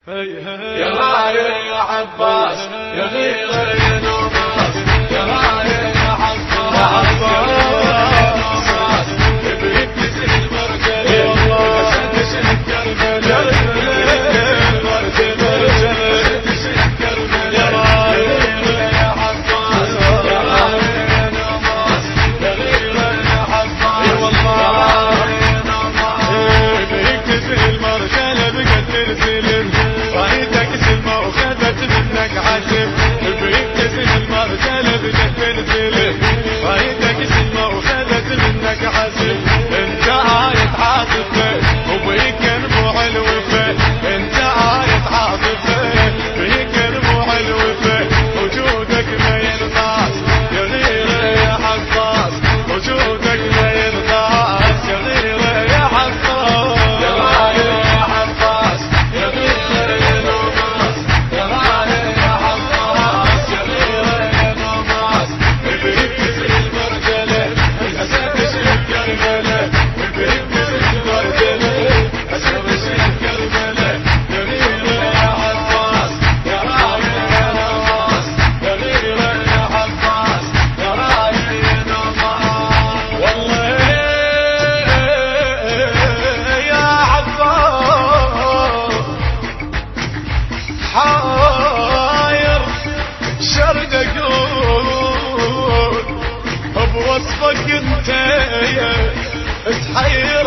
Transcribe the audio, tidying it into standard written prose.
يا غالي يا عباس يا غيرة يا نوباس يا غالي يا عباس يا غيرة يا نوباس تبيك تسل المرجلة تسل الكربلة تسل الكربلة يا غالي يا عباس يا غالي يا نوباس يا غيرة يا عباس يا والله يا نوباس تبيك تسل المرجلة بقت ترسل رايتك سلمى وخذت منك عزم بيك تسل المرجلة بقت تنزل رايتك سلمى وخذت منك عزم انت عايد عاطفة وبيك ربوع الوفا انت عايد عاطفة بيك ربوع الوفا وجودك ما ينقاس يا غيرة يا عباس وجودك ما ينقاس يا غيرة يا عباس يا غالي يا عباس يا غيرة يا نوباس يا غالي يا عباس يا غيرة يا نوباس بيك تسل المرجلة الأسد تسل الكربلة بيك تسل المرجلة الأسد تسل الكربلة يا غيرة يا عباس يا غالي يا نوباس يا غيرة يا عباس يا غالي يا نوباس والله يا عباس حاير شرد اقول بوصفك انت تحير